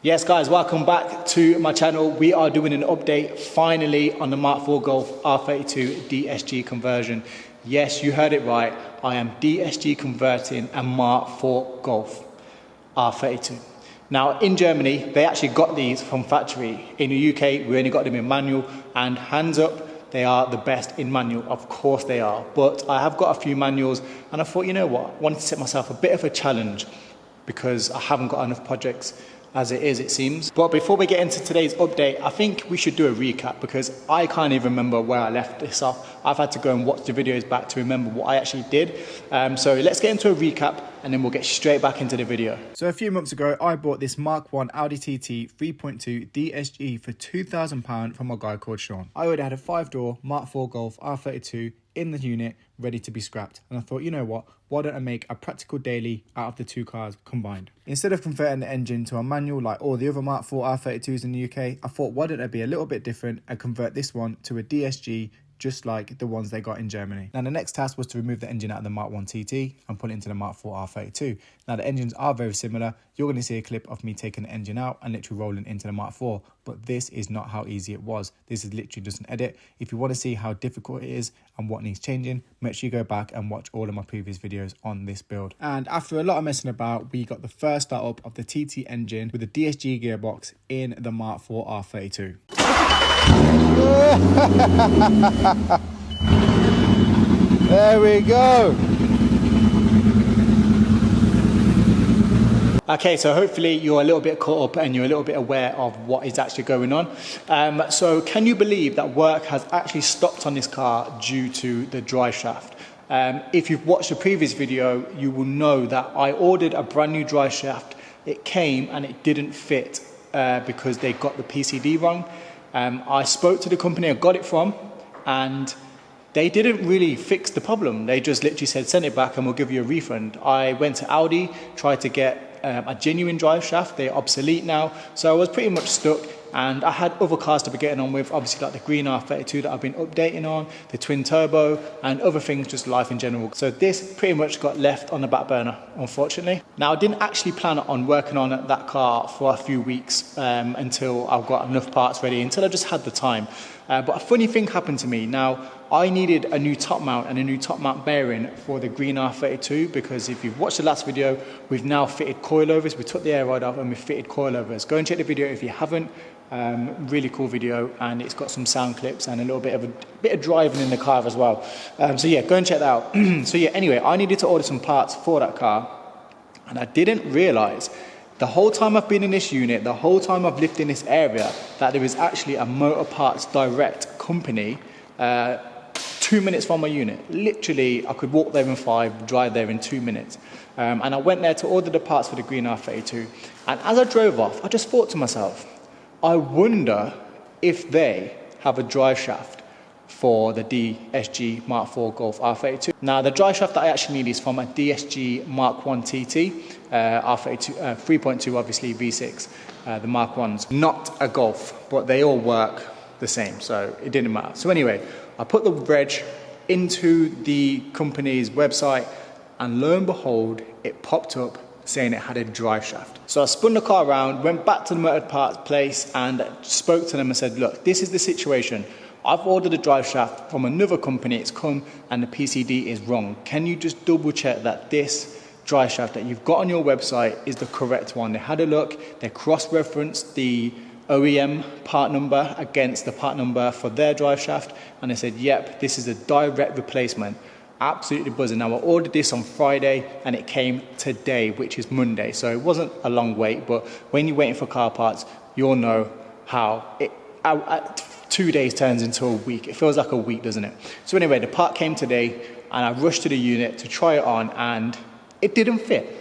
Yes guys, welcome back to my channel. We are doing an update finally on the Mark 4 Golf R32 DSG conversion. Yes, you heard it right. I am DSG converting a Mark 4 Golf R32. Now in Germany, they actually got these from factory. In the UK, we only got them in manual, and hands up, they are the best in manual. Of course they are, but I have got a few manuals and I thought, you know what, I wanted to set myself a bit of a challenge because I haven't got enough projects as it is, it seems. But before we get into today's update, I think we should do a recap because I can't even remember where I left this off. I've had to go and watch the videos back to remember what I actually did. So let's get into a recap and then we'll get straight back into the video. So a few months ago, I bought this Mark 1 Audi TT 3.2 DSG for £2,000 from a guy called Sean. I already had a 5-door Mark 4 Golf R32 in the unit ready to be scrapped, and I thought, you know what, why don't I make a practical daily out of the two cars combined? Instead of converting the engine to a manual like all the other Mark 4 R32s in the UK, I thought, why don't I be a little bit different and convert this one to a DSG just like the ones they got in Germany. Now the next task was to remove the engine out of the Mark 1 TT and put it into the Mark 4 R32. Now the engines are very similar. You're going to see a clip of me taking the engine out and literally rolling into the Mark 4, but this is not how easy it was. This is literally just an edit. If you want to see how difficult it is and what needs changing, make sure you go back and watch all of my previous videos on this build. And after a lot of messing about, we got the first startup of the TT engine with the DSG gearbox in the Mark 4 R32. There we go. Okay, so hopefully you're a little bit caught up and you're a little bit aware of what is actually going on. So can you believe that work has actually stopped on this car due to the driveshaft? If you've watched the previous video, you will know that I ordered a brand new driveshaft. It came and it didn't fit because they got the PCD wrong. I spoke to the company I got it from and they didn't really fix the problem. They just literally said, send it back and we'll give you a refund. I went to Audi, tried to get a genuine drive shaft. They're obsolete now. So I was pretty much stuck, and I had other cars to be getting on with, obviously like the green R32 that I've been updating on, the twin turbo and other things, just life in general. So this pretty much got left on the back burner, unfortunately. Now I didn't actually plan on working on that car for a few weeks until I've got enough parts ready, until I just had the time. But a funny thing happened to me. Now, I needed a new top mount and a new top mount bearing for the green R32 because if you've watched the last video, we've now fitted coilovers. We took the air ride off and we fitted coilovers. Go and check the video if you haven't. Really cool video, and it's got some sound clips and a little bit of driving in the car as well. So yeah, go and check that out. So yeah, anyway, I needed to order some parts for that car, and I didn't realize the whole time I've been in this unit, the whole time I've lived in this area, that there is actually a Motor Parts Direct company 2 minutes from my unit. Literally, I could walk there in 5, drive there in 2 minutes. And I went there to order the parts for the green R32. And as I drove off, I just thought to myself, I wonder if they have a drive shaft for the DSG Mark 4 Golf R32. Now the drive shaft that I actually need is from a DSG Mark 1 TT, R32, 3.2 obviously V6, the Mark 1s. Not a Golf, but they all work the same, so it didn't matter. So anyway, I put the reg into the company's website and lo and behold, it popped up saying it had a drive shaft. So I spun the car around, went back to the motor parts place and spoke to them and said, look, this is the situation. I've ordered a drive shaft from another company, it's come and the PCD is wrong. Can you just double check that this drive shaft that you've got on your website is the correct one? They had a look, they cross-referenced the OEM part number against the part number for their drive shaft, and they said, yep, this is a direct replacement. Absolutely buzzing. Now I ordered this on Friday and it came today, which is Monday. So it wasn't a long wait, but when you're waiting for car parts, you'll know how 2 days turns into a week. It feels like a week, doesn't it? So anyway, the part came today and I rushed to the unit to try it on and it didn't fit.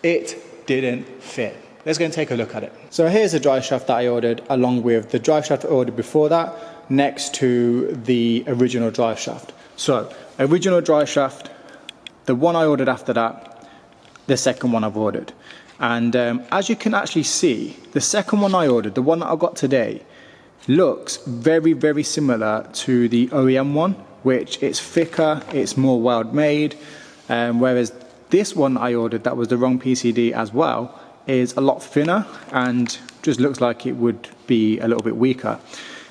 It didn't fit. Let's go and take a look at it. So here's the drive shaft that I ordered along with the drive shaft I ordered before that next to the original drive shaft. So original drive shaft, the one I ordered after that, the second one I've ordered. And as you can actually see, the second one I ordered, the one that I got today, looks very, very similar to the OEM one, which it's thicker, it's more well made, whereas this one I ordered that was the wrong PCD as well, is a lot thinner and just looks like it would be a little bit weaker.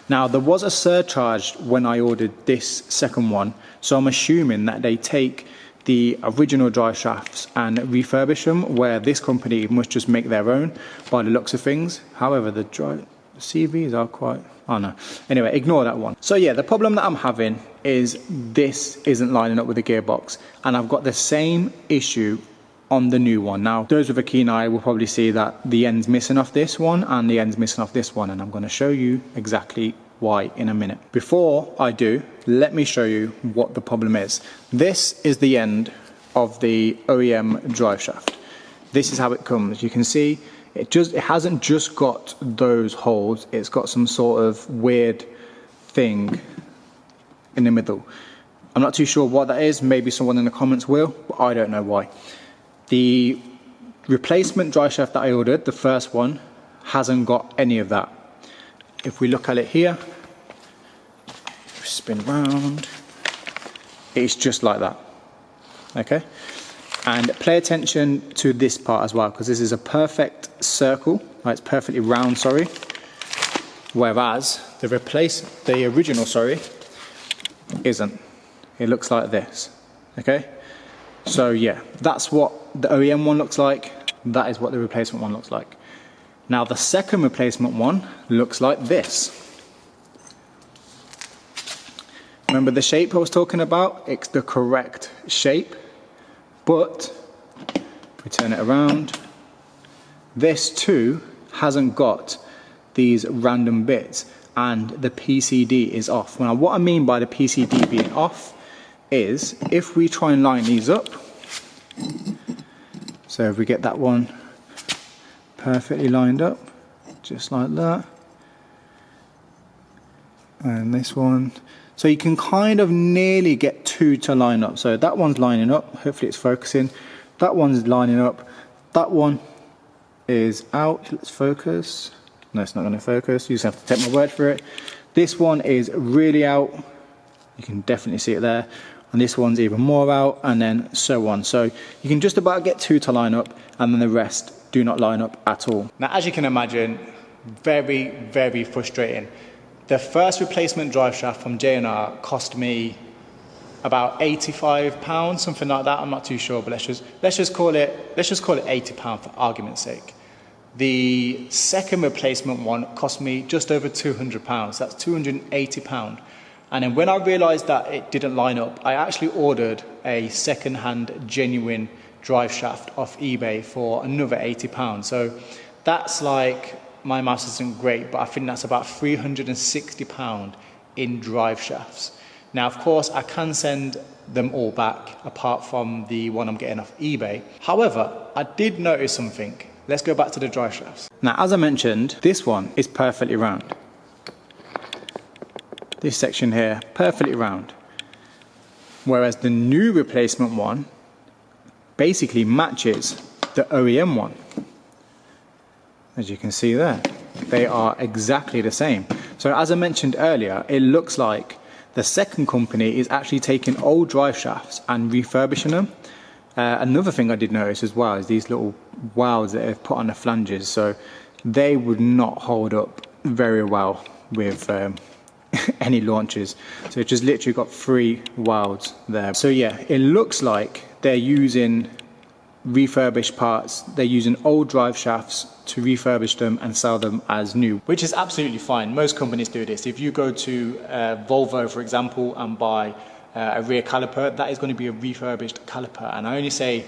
Now, there was a surcharge when I ordered this second one, so I'm assuming that they take the original drive shafts and refurbish them, where this company must just make their own by the looks of things. However, the CVs are quite, oh no. Anyway, ignore that one. So yeah, the problem that I'm having is this isn't lining up with the gearbox, and I've got the same issue on the new one. Now, those with a keen eye will probably see that the end's missing off this one and the end's missing off this one, and I'm going to show you exactly why in a minute. Before I do, let me show you what the problem is. This is the end of the OEM drive shaft. This is how it comes. You can see it hasn't just got those holes, it's got some sort of weird thing in the middle. I'm not too sure what that is, maybe someone in the comments will, but I don't know why. The replacement drive shaft that I ordered, the first one, hasn't got any of that. If we look at it here, spin round, it's just like that, okay? And pay attention to this part as well, because this is a perfect circle, right? It's perfectly round, sorry. Whereas the original, sorry, isn't. It looks like this, okay? So yeah, that's what the OEM one looks like. That is what the replacement one looks like. Now the second replacement one looks like this. Remember the shape I was talking about? It's the correct shape, but if we turn it around, this too hasn't got these random bits, and the PCD is off. Now what I mean by the PCD being off is if we try and line these up, so if we get that one perfectly lined up, just like that, and this one, so you can kind of nearly get two to line up. So that one's lining up, hopefully it's focusing, that one's lining up, that one is out, let's focus, no it's not going to focus, you just have to take my word for it. This one is really out, you can definitely see it there, and this one's even more out, and then so on. So you can just about get two to line up, and then the rest do not line up at all. Now, as you can imagine, very, very frustrating. The first replacement drive shaft from J&R cost me about £85, something like that. I'm not too sure, but let's just call it £80 for argument's sake. The second replacement one cost me just over £200. That's £280. And then when I realised that it didn't line up, I actually ordered a second-hand genuine drive shaft off eBay for another £80. So that's like, my maths isn't great, but I think that's about £360 in drive shafts. Now, of course, I can send them all back, apart from the one I'm getting off eBay. However, I did notice something. Let's go back to the drive shafts. Now, as I mentioned, this one is perfectly round. This section here, perfectly round. Whereas the new replacement one basically matches the OEM one. As you can see there, they are exactly the same. So as I mentioned earlier, it looks like the second company is actually taking old drive shafts and refurbishing them. Another thing I did notice as well is these little wows that they've put on the flanges. So they would not hold up very well with any launches. So it just literally got 3 wows there. So yeah, it looks like they're using refurbished parts. They're using old drive shafts to refurbish them and sell them as new, which is absolutely fine. Most companies do this. If you go to Volvo, for example, and buy a rear caliper, that is going to be a refurbished caliper. And I only say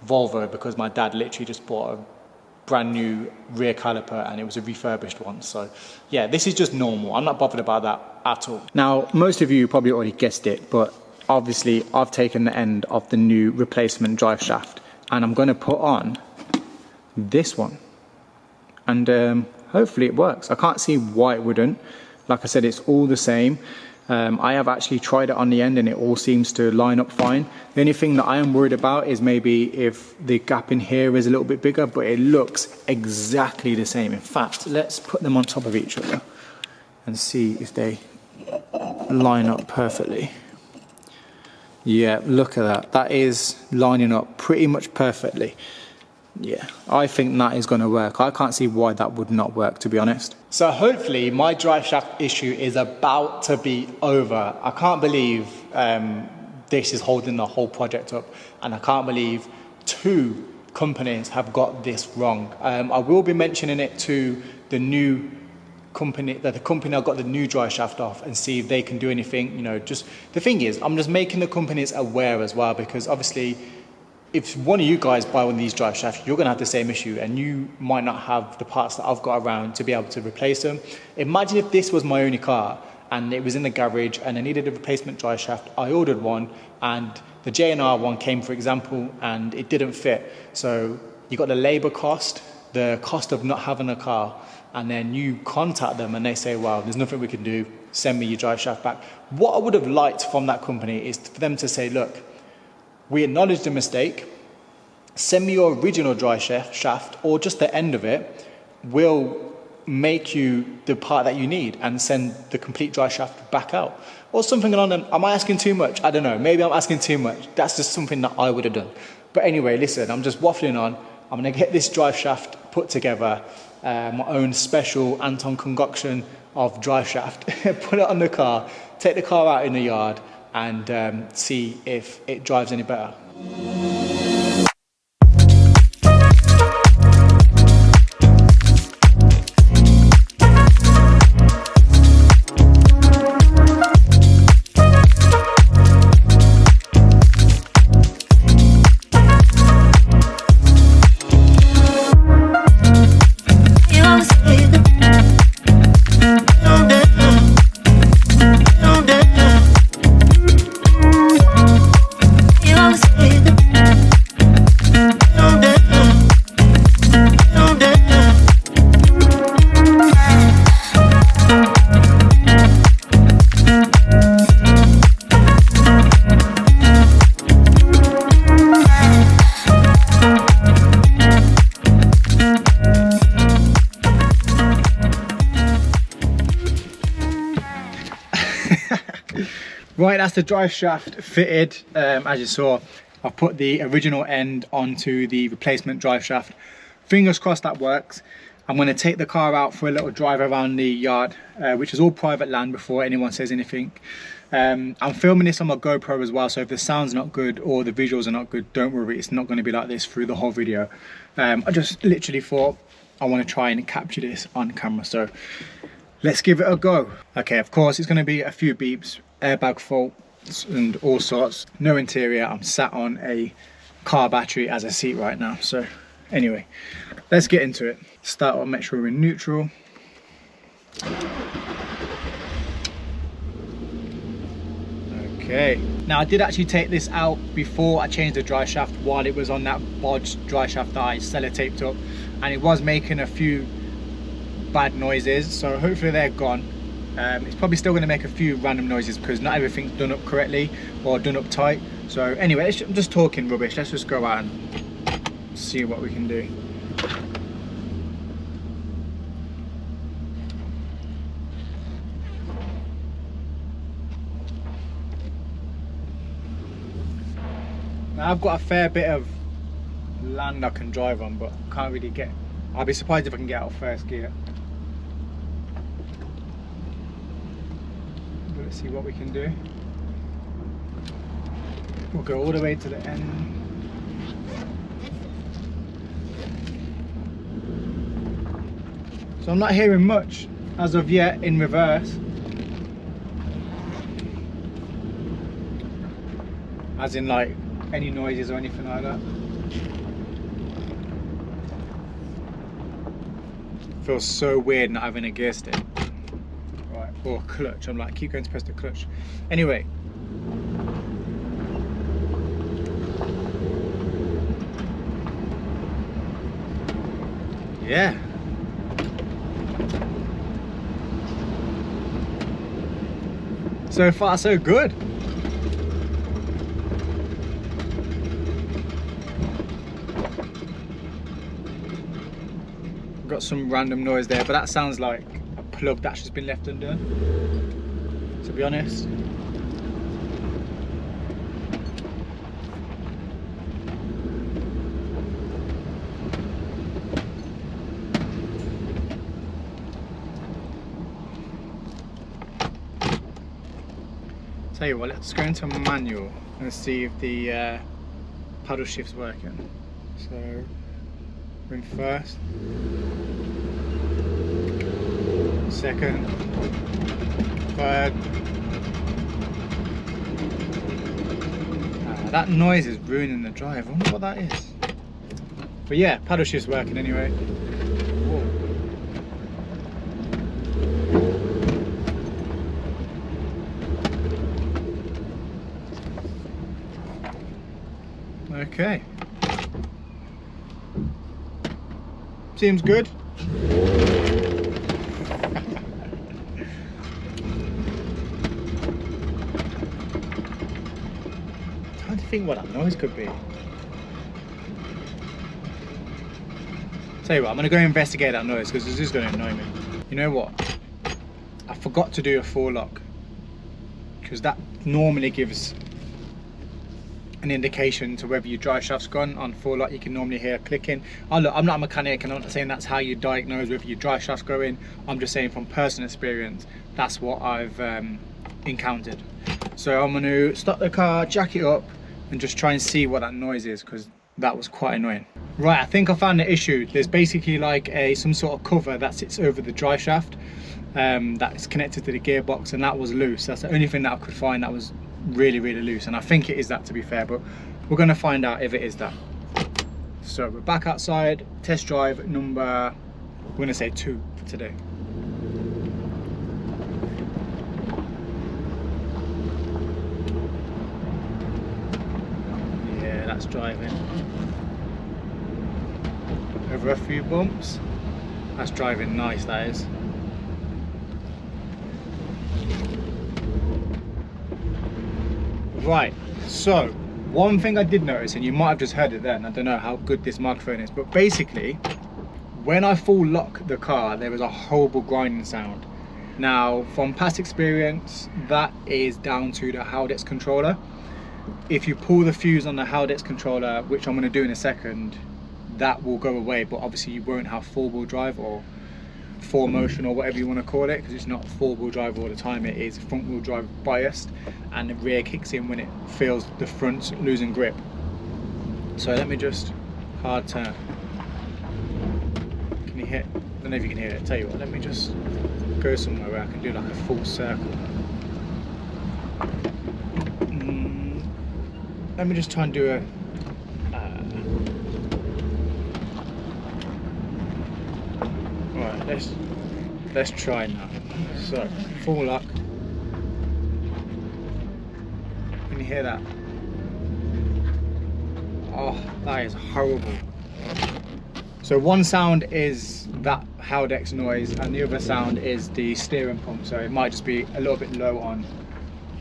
Volvo because my dad literally just bought a brand new rear caliper and it was a refurbished one. So yeah, this is just normal. I'm not bothered about that at all. Now, most of you probably already guessed it, but obviously I've taken the end of the new replacement drive shaft and I'm going to put on this one, and hopefully it works. I can't see why it wouldn't. Like I said, it's all the same. I have actually tried it on the end and it all seems to line up fine. The only thing that I am worried about is maybe if the gap in here is a little bit bigger, but it looks exactly the same. In fact, let's put them on top of each other and see if they line up perfectly. Yeah, look at that. That is lining up pretty much perfectly. Yeah, I think that is going to work. I can't see why that would not work, to be honest. So hopefully my drive shaft issue is about to be over. I can't believe this is holding the whole project up, and I can't believe 2 companies have got this wrong. I will be mentioning it to the new company, the company I got the new drive shaft off, and see if they can do anything. You know, just the thing is, I'm just making the companies aware as well, because obviously, if one of you guys buy one of these drive shafts, you're going to have the same issue, and you might not have the parts that I've got around to be able to replace them. Imagine if this was my only car and it was in the garage and I needed a replacement drive shaft. I ordered one and the J&R one came, for example, and it didn't fit. So you got the labor cost, the cost of not having a car, and then you contact them and they say, well, there's nothing we can do, send me your drive shaft back. What I would have liked from that company is for them to say, look, we acknowledge the mistake, send me your original drive shaft or just the end of it, we'll make you the part that you need and send the complete drive shaft back out. Or something along them. Am I asking too much? I don't know, maybe I'm asking too much. That's just something that I would have done. But anyway, listen, I'm just waffling on. I'm gonna get this drive shaft put together, my own special Anton concoction of drive shaft, put it on the car, take the car out in the yard, and see if it drives any better. Right, that's the drive shaft fitted. As you saw, I've put the original end onto the replacement drive shaft. Fingers crossed that works. I'm going to take the car out for a little drive around the yard, which is all private land, before anyone says anything. I'm filming this on my GoPro as well, so if the sound's not good or the visuals are not good, don't worry, it's not going to be like this through the whole video. I just literally thought I want to try and capture this on camera, so let's give it a go. Okay, of course it's going to be a few beeps, airbag fault and all sorts. No interior, I'm sat on a car battery as a seat right now. So anyway, let's get into it. Start on, make sure we're in neutral. Okay, now I did actually take this out before I changed the drive shaft, while it was on that bodged drive shaft that I sellotaped up, and it was making a few bad noises, so hopefully they're gone. It's probably still going to make a few random noises because not everything's done up correctly or done up tight. So anyway, I'm just talking rubbish. Let's just go out and see what we can do. Now I've got a fair bit of land I can drive on, but can't really get. I'll be surprised if I can get out of first gear. Let's see what we can do. We'll go all the way to the end. So I'm not hearing much as of yet in reverse. As in like any noises or anything like that. Feels so weird not having a gear stick. Right, or clutch. I'm like, keep going to press the clutch. Anyway. Yeah. So far, so good. Got some random noise there, but that sounds like a plug that's just been left undone, to be honest. Tell you what, let's go into manual and see if the paddle shift's working. So we're in first, second, third. That noise is ruining the drive. I wonder what that is. But yeah, paddle shift's working anyway. Whoa. Okay. Seems good. Trying to think what that noise could be. Tell you what, I'm gonna go investigate that noise because this is gonna annoy me. You know what? I forgot to do a full lock because that normally gives an indication to whether your drive shaft's gone. On full lock you can normally hear clicking. Oh look, I'm not a mechanic and I'm not saying that's how you diagnose whether your drive shaft's going. I'm just saying from personal experience that's what I've encountered. So I'm going to stop the car, jack it up and just try and see what that noise is because that was quite annoying. Right, I think I found the issue. There's basically like some sort of cover that sits over the drive shaft that's connected to the gearbox, and that was loose. That's the only thing that I could find that was really loose, and I think it is that, to be fair, but we're going to find out if it is that. So we're back outside, test drive number, we're going to say 2 for today. Yeah, that's driving over a few bumps. That's driving nice, that is. Right, so one thing I did notice, and you might have just heard it then, I don't know how good this microphone is, but basically when I full lock the car there was a horrible grinding sound. Now from past experience that is down to the Haldex controller. If you pull the fuse on the Haldex controller, which I'm going to do in a second, that will go away, but obviously you won't have four-wheel drive or 4Motion or whatever you want to call it, because it's not four-wheel drive all the time, it is front-wheel drive biased, and the rear kicks in when it feels the front's losing grip. So let me just hard turn. Can you hear? I don't know if you can hear it. Tell you what, let me just go somewhere where I can do like a full circle. Let me just try and do a right, let's try now. So full lock. Can you hear that? Oh, that is horrible. So one sound is that Haldex noise and the other sound is the steering pump, so it might just be a little bit low on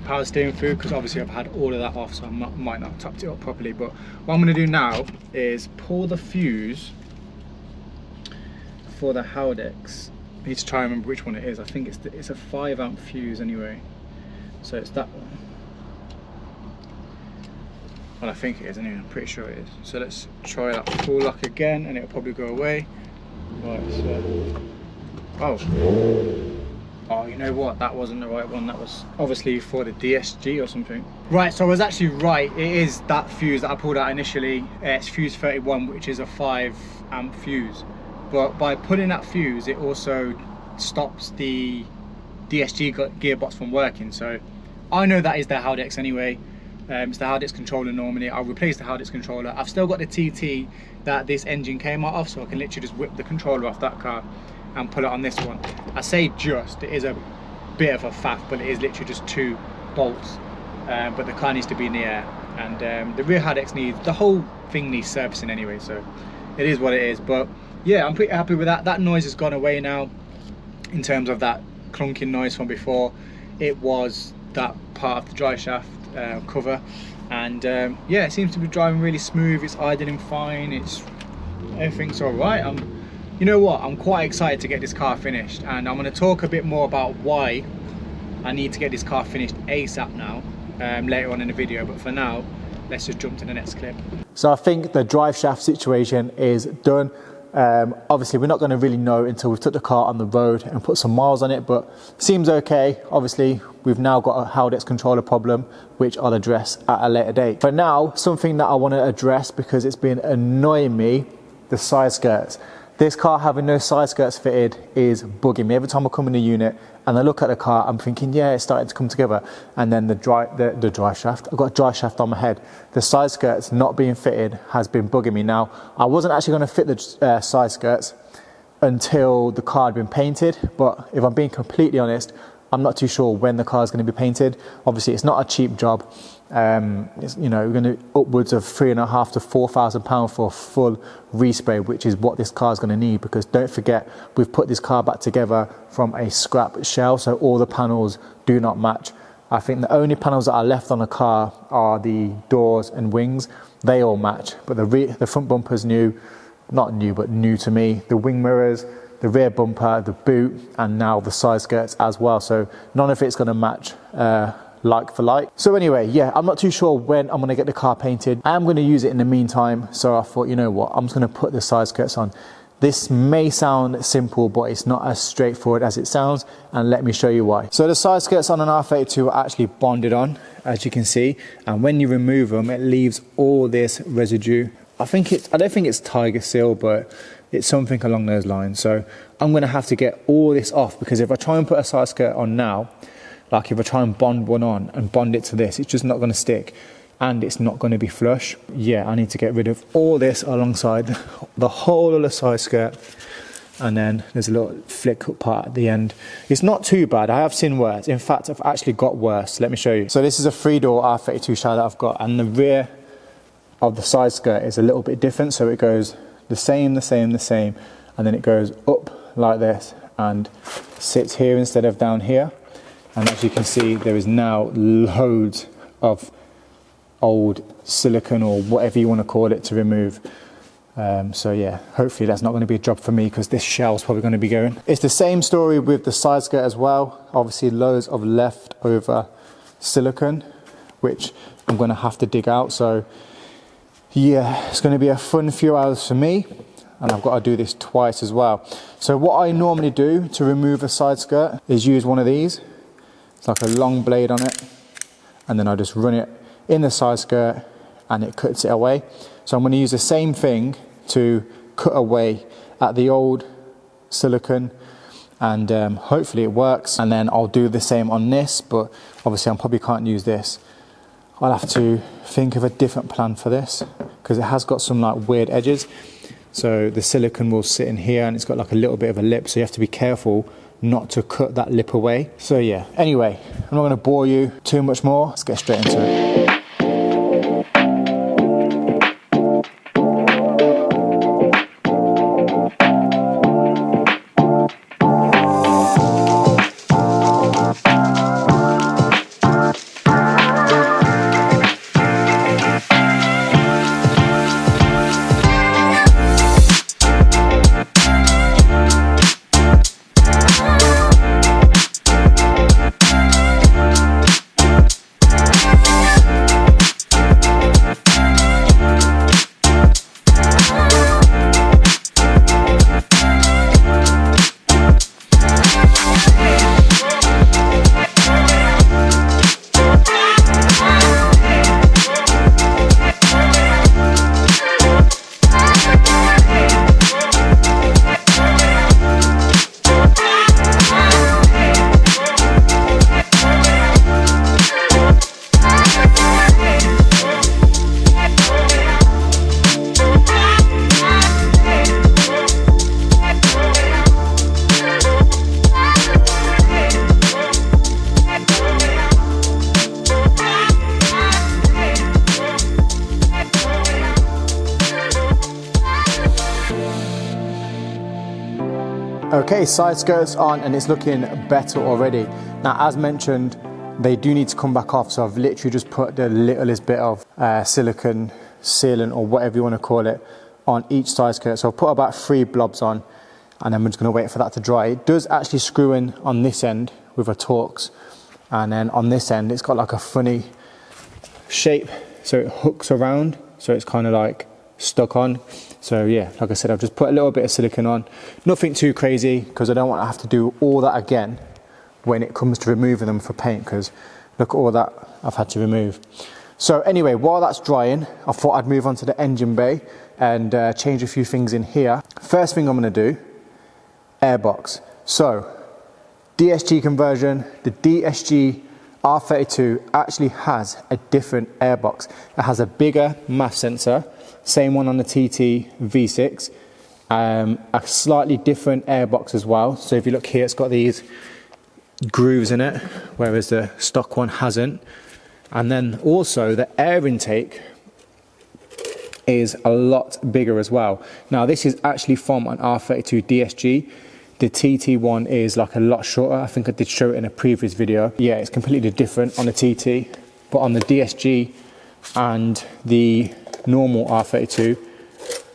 power steering fluid because obviously I've had all of that off, so I might not have topped it up properly. But what I'm going to do now is pull the fuse for the Haldex. I need to try and remember which one it is. I think it's a 5 amp fuse anyway, so it's that one. Well, I think it is anyway, I'm pretty sure it is. So let's try that full lock again and it'll probably go away. Right, so oh, you know what, that wasn't the right one. That was obviously for the DSG or something. Right, so I was actually right, it is that fuse that I pulled out initially. It's fuse 31, which is a 5 amp fuse, but by pulling that fuse it also stops the DSG gearbox from working. So I know that is the Haldex anyway. It's the Haldex controller normally. I'll replace the Haldex controller. I've still got the TT that this engine came out of, so I can literally just whip the controller off that car and pull it on this one. I say just, it is a bit of a faff, but it is literally just 2 bolts, but the car needs to be in the air, and the rear Haldex needs, the whole thing needs servicing anyway, so it is what it is. But yeah, I'm pretty happy with that. That noise has gone away now. In terms of that clunking noise from before, it was that part of the drive shaft cover, and yeah, it seems to be driving really smooth. It's idling fine, everything's all right. You know what, I'm quite excited to get this car finished, and I'm going to talk a bit more about why I need to get this car finished ASAP now later on in the video, but for now let's just jump to the next clip. So I think the drive shaft situation is done. Obviously, we're not going to really know until we've took the car on the road and put some miles on it, but seems okay. Obviously, we've now got a Haldex controller problem, which I'll address at a later date. For now, something that I want to address because it's been annoying me, the side skirts. This car having no side skirts fitted is bugging me. Every time I come in the unit and I look at the car, I'm thinking, yeah, it's starting to come together. And then the drive shaft, I've got a drive shaft on my head. The side skirts not being fitted has been bugging me. Now, I wasn't actually going to fit the side skirts until the car had been painted. But if I'm being completely honest, I'm not too sure when the car is going to be painted. Obviously, it's not a cheap job. It's, you know, we're going to upwards of £3,500 to £4,000 for a full respray, which is what this car is going to need, because don't forget, we've put this car back together from a scrap shell, so all the panels do not match. I think the only panels that are left on the car are the doors and wings. They all match, but the front bumper's new, not new, but new to me. The wing mirrors, the rear bumper, the boot, and now the side skirts as well. So none of it's going to match like for like. So anyway, yeah, I'm not too sure when I'm going to get the car painted. I am going to use it in the meantime. So I thought, you know what, I'm just going to put the side skirts on. This may sound simple, but it's not as straightforward as it sounds, and let me show you why. So the side skirts on an R32 are actually bonded on, as you can see, and when you remove them, it leaves all this residue. I don't think it's Tiger Seal, but it's something along those lines. So I'm going to have to get all this off, because if I try and put a side skirt on now, like if I try and bond one on and bond it to this, it's just not going to stick and it's not going to be flush. Yeah, I need to get rid of all this alongside the whole of the side skirt, and then there's a little flick up part at the end. It's not too bad. I have seen worse. In fact, I've actually got worse. Let me show you. So this is a 3-door R32 shell that I've got, and the rear of the side skirt is a little bit different. So it goes the same, and then it goes up like this and sits here instead of down here. And as you can see, there is now loads of old silicone or whatever you want to call it to remove. So yeah, hopefully that's not going to be a job for me, because this shell's probably going to be going. It's the same story with the side skirt as well. Obviously loads of leftover silicone, which I'm going to have to dig out. So yeah, it's going to be a fun few hours for me, and I've got to do this twice as well. So what I normally do to remove a side skirt is use one of these. It's like a long blade on it, and then I just run it in the side skirt and it cuts it away. So I'm going to use the same thing to cut away at the old silicone, and hopefully it works. And then I'll do the same on this, but obviously I probably can't use this. I'll have to think of a different plan for this, because it has got some like weird edges. So the silicone will sit in here and it's got like a little bit of a lip, so you have to be careful not to cut that lip away. So yeah, anyway, I'm not going to bore you too much more. Let's get straight into it. Okay, side skirts on and it's looking better already. Now, as mentioned, they do need to come back off, so I've literally just put the littlest bit of silicone sealant or whatever you want to call it on each side skirt. So I'll put about 3 blobs on, and then we're just going to wait for that to dry. It does actually screw in on this end with a Torx, and then on this end it's got like a funny shape, so it hooks around, so it's kind of like stuck on. So yeah, like I said, I've just put a little bit of silicone on, nothing too crazy, because I don't want to have to do all that again when it comes to removing them for paint, because look at all that I've had to remove. So anyway, while that's drying, I thought I'd move on to the engine bay and change a few things in here. First thing I'm going to do, airbox. So DSG conversion, the DSG R32 actually has a different airbox. It has a bigger MAF sensor, same one on the TT V6, a slightly different airbox as well. So if you look here, it's got these grooves in it, whereas the stock one hasn't. And then also the air intake is a lot bigger as well. Now this is actually from an R32 DSG. The TT one is like a lot shorter. I think I did show it in a previous video. Yeah, it's completely different on the TT, but on the DSG and the normal R32,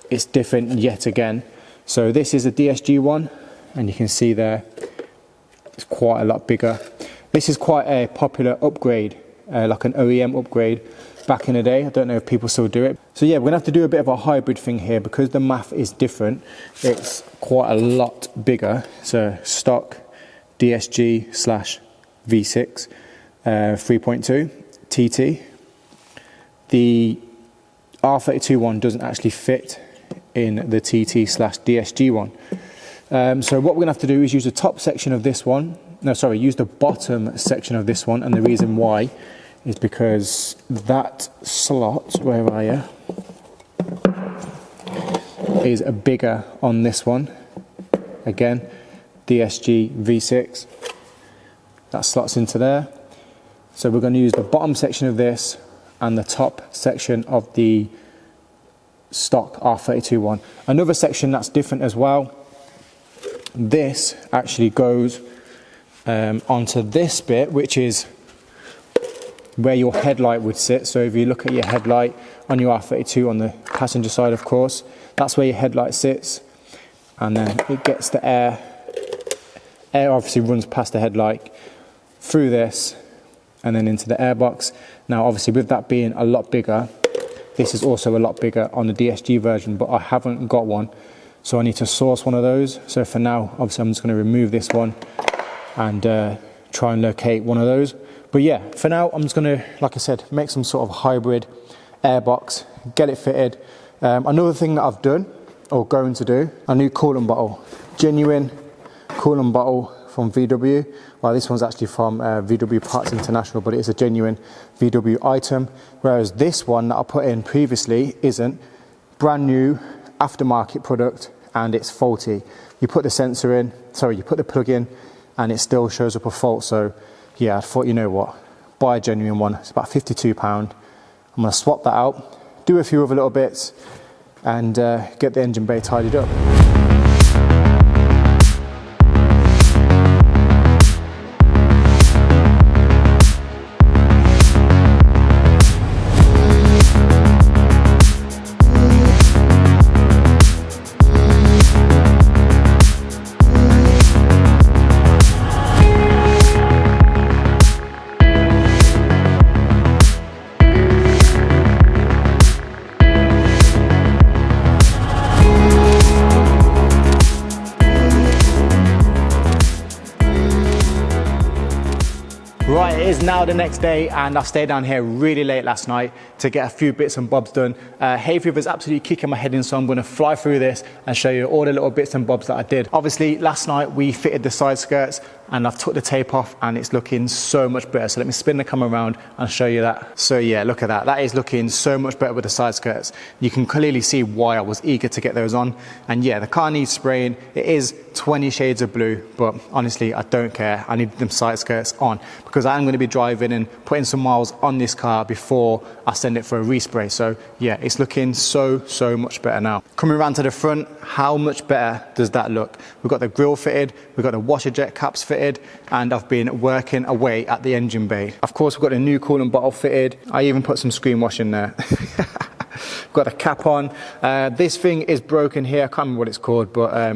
it's different yet again. So this is a DSG one, and you can see there, it's quite a lot bigger. This is quite a popular upgrade, like an OEM upgrade back in the day. I don't know if people still do it. So yeah, we're gonna have to do a bit of a hybrid thing here because the MAF is different. It's quite a lot bigger. So stock DSG slash V6 3.2 TT. The R32 one doesn't actually fit in the TT slash DSG one. So what we're gonna have to do is use the top section of this one. No, sorry, use the bottom section of this one, and the reason why is because that slot, where are you, is bigger on this one. Again, DSG V6, that slots into there. So we're going to use the bottom section of this and the top section of the stock R32 one. Another section that's different as well, this actually goes onto this bit, which is where your headlight would sit. So if you look at your headlight on your R32 on the passenger side, of course, that's where your headlight sits, and then it gets the air obviously runs past the headlight through this and then into the airbox. Now obviously with that being a lot bigger, this is also a lot bigger on the DSG version, but I haven't got one, so I need to source one of those. So for now, obviously I'm just going to remove this one and try and locate one of those. But yeah, for now, I'm just going to, like I said, make some sort of hybrid airbox, get it fitted. Another thing that I've done, or going to do, a new coolant bottle. Genuine coolant bottle from VW. Well, this one's actually from VW Parts International, but it is a genuine VW item. Whereas this one that I put in previously isn't. Brand new, aftermarket product, and it's faulty. You put the sensor in, sorry, you put the plug in, and it still shows up a fault. So yeah, I thought, you know what, buy a genuine one. It's about £52. I'm going to swap that out, do a few other little bits, and get the engine bay tidied up. Right, it is now the next day, and I stayed down here really late last night to get a few bits and bobs done. Hay fever's absolutely kicking my head in, so I'm going to fly through this and show you all the little bits and bobs that I did. Obviously, last night we fitted the side skirts, and I've took the tape off, and it's looking so much better. So let me spin the camera around and show you that. So yeah, look at that. That is looking so much better with the side skirts. You can clearly see why I was eager to get those on. And yeah, the car needs spraying. It is 20 shades of blue, but honestly, I don't care. I need them side skirts on because I'm going to be driving and putting some miles on this car before I send it for a respray. So yeah, it's looking so much better now. Coming around to the front, how much better does that look? We've got the grille fitted, we've got the washer jet caps fitted, and I've been working away at the engine bay. Of course, we've got a new coolant bottle fitted. I even put some screen wash in there. Got a cap on. This thing is broken here. I can't remember what it's called, but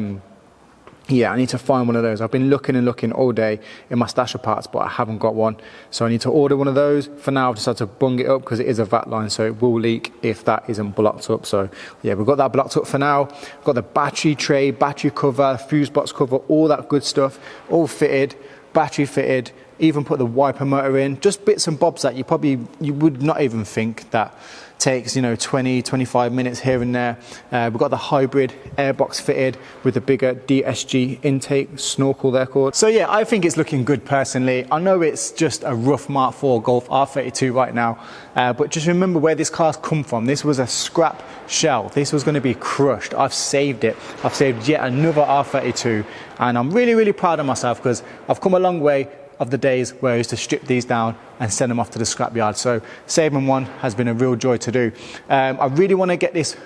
yeah, I need to find one of those. I've been looking and looking all day in my stash of parts, but I haven't got one. So I need to order one of those. For now, I've decided to bung it up because it is a VAT line, so it will leak if that isn't blocked up. So yeah, we've got that blocked up for now. We've got the battery tray, battery cover, fuse box cover, all that good stuff, all fitted, battery fitted, even put the wiper motor in, just bits and bobs that you would not even think that takes, you know, 20-25 minutes here and there. We've got the hybrid airbox fitted with the bigger DSG intake snorkel they're called. So yeah, I think it's looking good personally. I know it's just a rough Mark IV Golf R32 right now, but just remember where this car's come from. This was a scrap shell. This was going to be crushed. I've saved it. I've saved yet another R32, and I'm really, really proud of myself because I've come a long way of the days where I used to strip these down and send them off to the scrapyard. So saving one has been a real joy to do. I really want to get this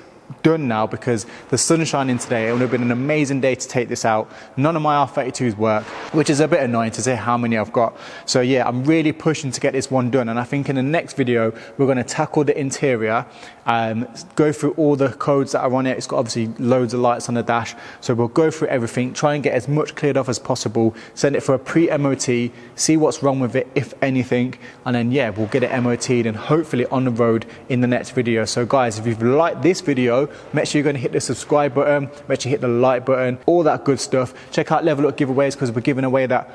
done now because the sun's shining today. It would have been an amazing day to take this out. None of my R32s work, which is a bit annoying to say how many I've got. So yeah, I'm really pushing to get this one done, and I think in the next video we're going to tackle the interior, go through all the codes that are on it. It's got obviously loads of lights on the dash, so we'll go through everything, try and get as much cleared off as possible, send it for a pre-MOT, see what's wrong with it if anything, and then yeah, we'll get it MOT'd and hopefully on the road in the next video. So guys, if you've liked this video, make sure you're going to hit the subscribe button, make sure you hit the like button, all that good stuff. Check out Level Up giveaways because we're giving away that,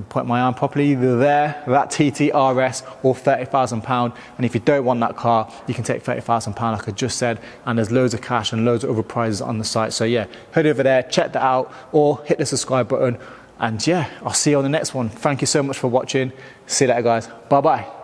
point my arm properly, either there, that TTRS or £30,000. And if you don't want that car, you can take £30,000 like I just said, and there's loads of cash and loads of other prizes on the site. So yeah, head over there, check that out, or hit the subscribe button. And yeah, I'll see you on the next one. Thank you so much for watching. See you later guys. Bye bye.